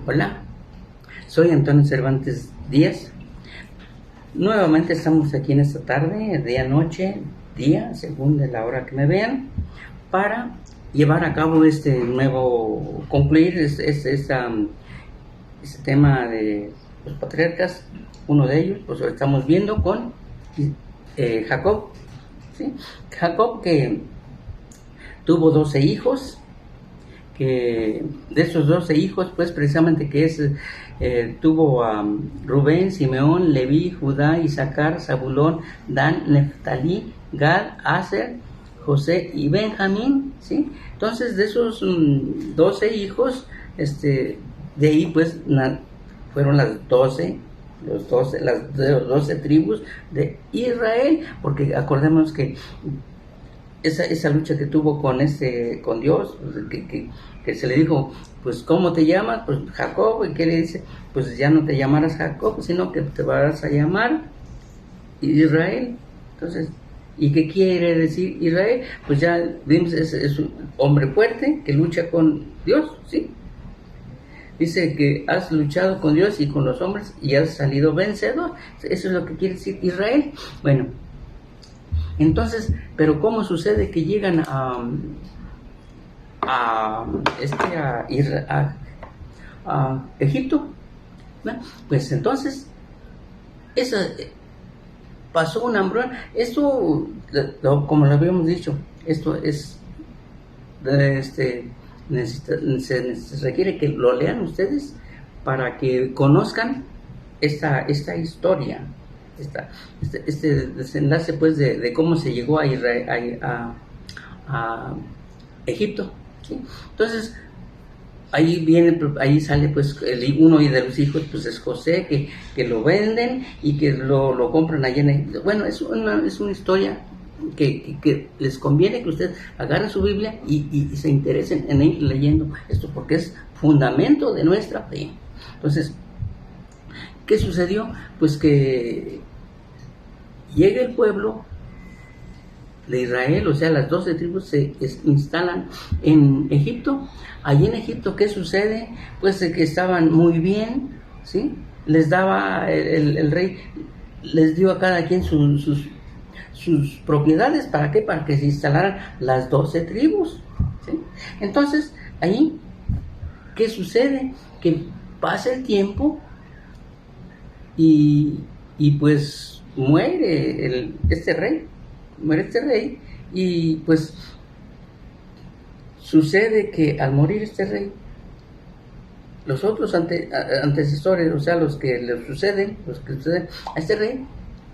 Hola, soy Antonio Cervantes Díaz. Nuevamente estamos aquí en esta tarde, día, noche, día, según de la hora que me vean, para llevar a cabo concluir este tema de los patriarcas. Uno de ellos, pues lo estamos viendo con Jacob, ¿sí? Jacob, que tuvo 12 hijos, que de esos 12 hijos, pues precisamente tuvo a Rubén, Simeón, Leví, Judá, Isaacar, Zabulón, Dan, Neftalí, Gad, Aser, José y Benjamín, ¿sí? Entonces de esos 12 hijos, de ahí pues fueron las 12 tribus de Israel, porque acordémonos que esa lucha que tuvo con Dios, que se le dijo, pues ¿cómo te llamas? Pues Jacob. ¿Y qué le dice? Pues ya no te llamarás Jacob, sino que te vas a llamar Israel. Entonces, ¿y qué quiere decir Israel? Pues ya vimos, es un hombre fuerte que lucha con Dios, ¿sí? Dice que has luchado con Dios y con los hombres y has salido vencedor. Eso es lo que quiere decir Israel. Bueno, entonces, pero ¿cómo sucede que llegan a Egipto? ¿No? Pues entonces, pasó una hambruna. Esto, como lo habíamos dicho, esto es, se requiere que lo lean ustedes para que conozcan esta historia, este desenlace, pues, de cómo se llegó a Israel, a Egipto, ¿sí? Entonces ahí sale pues uno de los hijos, pues es José, que lo venden y que lo compran allá en Egipto. Bueno, es una historia que les conviene que ustedes agarren su Biblia y se interesen en ir leyendo esto, porque es fundamento de nuestra fe. Entonces, ¿qué sucedió? Pues que llega el pueblo de Israel, o sea, las 12 tribus se instalan en Egipto. Allí en Egipto, ¿qué sucede? Pues que estaban muy bien, ¿sí? Les daba el rey, les dio a cada quien sus propiedades. ¿Para qué? Para que se instalaran las 12 tribus, ¿sí? Entonces, ahí, ¿qué sucede? Que pasa el tiempo y pues muere este rey y pues sucede que al morir este rey, los otros antecesores, o sea, los que suceden a este rey,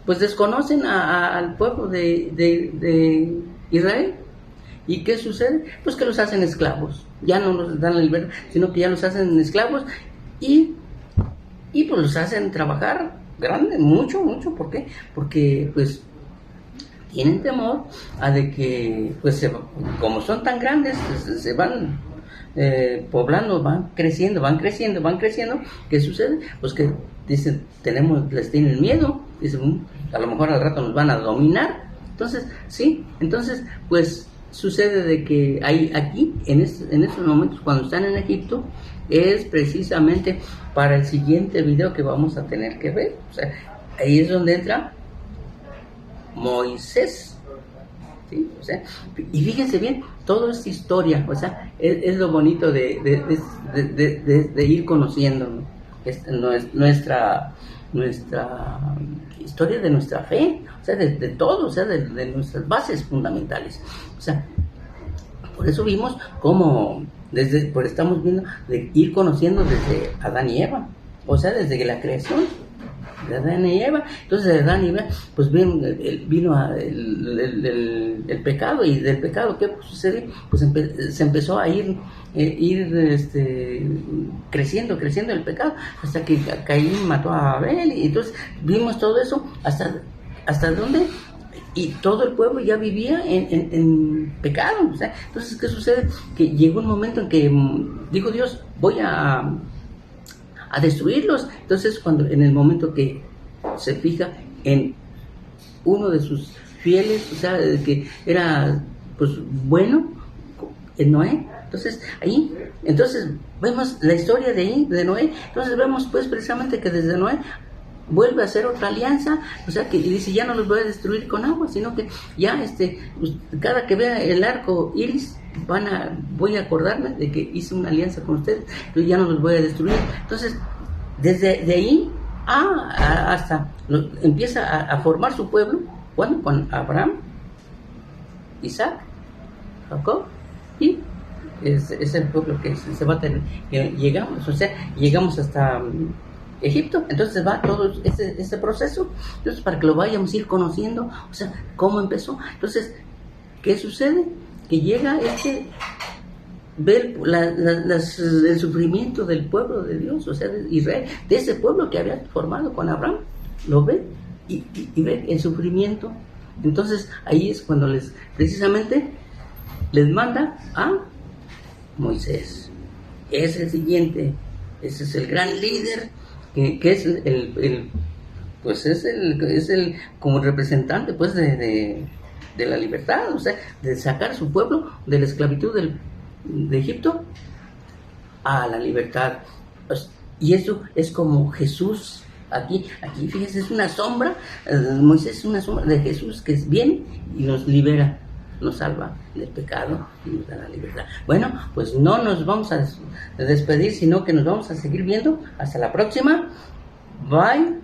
pues desconocen al pueblo de Israel. ¿Y qué sucede? Pues que los hacen esclavos. Ya no los dan la libertad, sino que ya los hacen esclavos y pues los hacen trabajar grande, mucho. ¿Por qué? Porque pues tienen temor a de que, pues como son tan grandes, pues, se van poblando, van creciendo. ¿Qué sucede? Pues que dicen, les tienen miedo, dicen, a lo mejor al rato nos van a dominar. Entonces, sí, pues sucede de que aquí, en estos momentos, cuando están en Egipto, es precisamente para el siguiente video que vamos a tener que ver. O sea, ahí es donde entra Moisés, ¿sí? O sea, y fíjense bien, toda esta historia, o sea, es lo bonito de ir conociendo, ¿no? Nuestra historia de nuestra fe, o sea, de todo, o sea, de nuestras bases fundamentales. O sea, por eso vimos cómo estamos viendo de ir conociendo desde Adán y Eva, o sea, desde la creación de Adán y Eva. Entonces de Adán y Eva pues vino el pecado, y del pecado ¿qué sucede? Pues se empezó a ir creciendo el pecado, hasta que Caín mató a Abel, y entonces vimos todo eso hasta dónde, y todo el pueblo ya vivía en pecado. O sea, entonces ¿qué sucede? Que llegó un momento en que dijo Dios, voy a destruirlos. Entonces, en el momento que se fija en uno de sus fieles, o sea, que era pues bueno, en Noé, Entonces, ahí, entonces vemos la historia de ahí, de Noé. Entonces vemos pues precisamente que desde Noé vuelve a hacer otra alianza, o sea que dice, ya no los voy a destruir con agua, sino que ya pues, cada que vea el arco iris, voy a acordarme de que hice una alianza con ustedes, entonces ya no los voy a destruir. Entonces, desde de ahí hasta empieza a formar su pueblo, ¿cuándo? Con Abraham, Isaac, Jacob, y es el pueblo que se va a tener, que llegamos, o sea, llegamos hasta Egipto. Entonces va todo ese proceso, entonces para que lo vayamos a ir conociendo, o sea, cómo empezó. Entonces, ¿qué sucede? Que llega ver el sufrimiento del pueblo de Dios, o sea, de Israel, de ese pueblo que había formado con Abraham, lo ve y ve el sufrimiento. Entonces ahí es cuando precisamente les manda a Moisés. Es el siguiente, ese es el gran líder, que es pues es el como representante pues de la libertad, o sea, de sacar a su pueblo de la esclavitud de Egipto a la libertad. Y eso es como Jesús. Aquí fíjense, es una sombra, Moisés es una sombra de Jesús que viene y nos libera, nos salva del pecado y nos da la libertad. Bueno, pues no nos vamos a despedir, sino que nos vamos a seguir viendo. Hasta la próxima. Bye.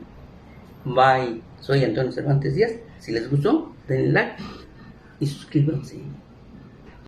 Bye. Soy Antonio Cervantes Díaz. Si les gustó, denle like y suscríbanse.